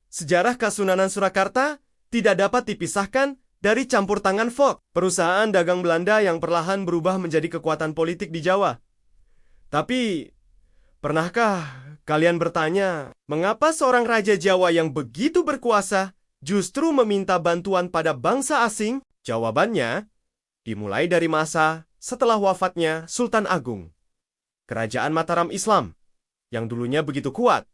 Sejarah Kasunanan Surakarta tidak dapat dipisahkan dari campur tangan Foch, perusahaan dagang Belanda yang perlahan berubah menjadi kekuatan politik di Jawa. Tapi, pernahkah kalian bertanya, mengapa seorang raja Jawa yang begitu berkuasa justru meminta bantuan pada bangsa asing? Jawabannya, dimulai dari masa setelah wafatnya Sultan Agung. Kerajaan Mataram Islam, yang dulunya begitu kuat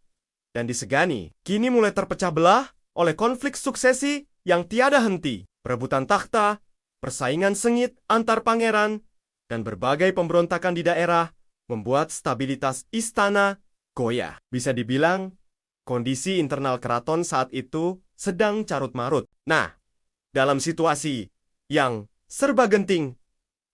dan disegani, kini mulai terpecah belah oleh konflik suksesi yang tiada henti, perebutan takhta, persaingan sengit antar pangeran, dan berbagai pemberontakan di daerah membuat stabilitas istana goyah. Bisa dibilang, kondisi internal keraton saat itu sedang carut-marut. Nah, dalam situasi yang serba genting,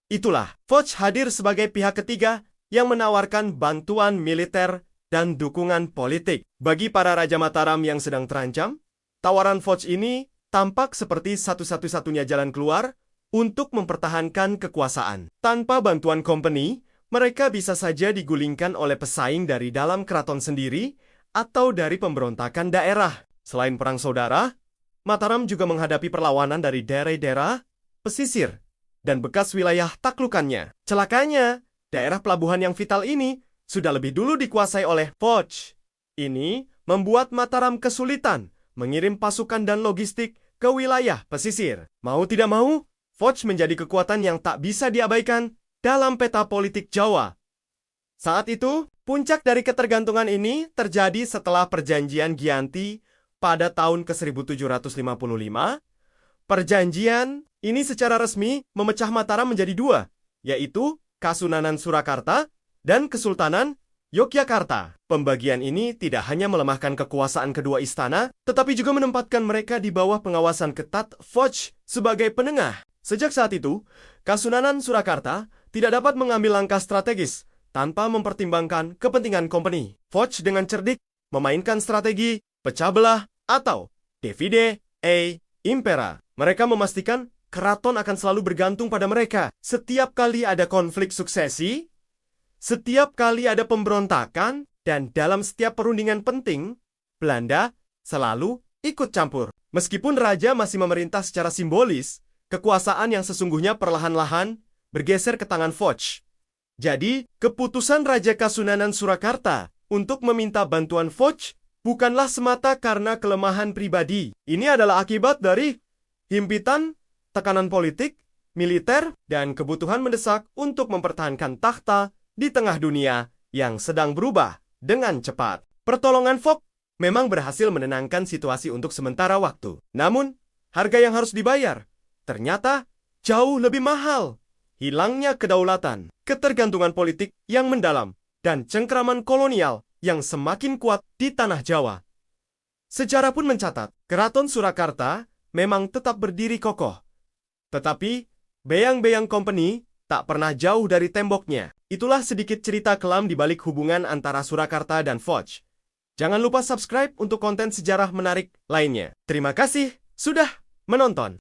itulah Foch hadir sebagai pihak ketiga yang menawarkan bantuan militer dan dukungan politik. Bagi para Raja Mataram yang sedang terancam, tawaran Foch ini tampak seperti satu-satunya jalan keluar untuk mempertahankan kekuasaan. Tanpa bantuan company, mereka bisa saja digulingkan oleh pesaing dari dalam keraton sendiri atau dari pemberontakan daerah. Selain perang saudara, Mataram juga menghadapi perlawanan dari daerah-daerah pesisir dan bekas wilayah taklukannya. Celakanya, daerah pelabuhan yang vital ini sudah lebih dulu dikuasai oleh Foch. Ini membuat Mataram kesulitan mengirim pasukan dan logistik ke wilayah pesisir. Mau tidak mau, Foch menjadi kekuatan yang tak bisa diabaikan dalam peta politik Jawa. Saat itu, puncak dari ketergantungan ini terjadi setelah Perjanjian Giyanti pada tahun ke-1755. Perjanjian ini secara resmi memecah Mataram menjadi dua, yaitu Kasunanan Surakarta dan Kesultanan Yogyakarta. Pembagian ini tidak hanya melemahkan kekuasaan kedua istana, tetapi juga menempatkan mereka di bawah pengawasan ketat Foch sebagai penengah. Sejak saat itu, Kasunanan Surakarta tidak dapat mengambil langkah strategis tanpa mempertimbangkan kepentingan company. Foch dengan cerdik memainkan strategi pecah belah atau divide et impera. Mereka memastikan keraton akan selalu bergantung pada mereka. Setiap kali ada konflik suksesi, setiap kali ada pemberontakan, dan dalam setiap perundingan penting, Belanda selalu ikut campur. Meskipun raja masih memerintah secara simbolis, kekuasaan yang sesungguhnya perlahan-lahan bergeser ke tangan Foch. Jadi, keputusan Raja Kasunanan Surakarta untuk meminta bantuan Foch bukanlah semata karena kelemahan pribadi. Ini adalah akibat dari himpitan, tekanan politik, militer, dan kebutuhan mendesak untuk mempertahankan takhta di tengah dunia yang sedang berubah dengan cepat. Pertolongan Foch memang berhasil menenangkan situasi untuk sementara waktu. Namun, harga yang harus dibayar ternyata jauh lebih mahal. Hilangnya kedaulatan, ketergantungan politik yang mendalam, dan cengkraman kolonial yang semakin kuat di tanah Jawa. Sejarah pun mencatat, Keraton Surakarta memang tetap berdiri kokoh. Tetapi, beyang-beyang company tak pernah jauh dari temboknya. Itulah sedikit cerita kelam di balik hubungan antara Surakarta dan Foch. Jangan lupa subscribe untuk konten sejarah menarik lainnya. Terima kasih sudah menonton.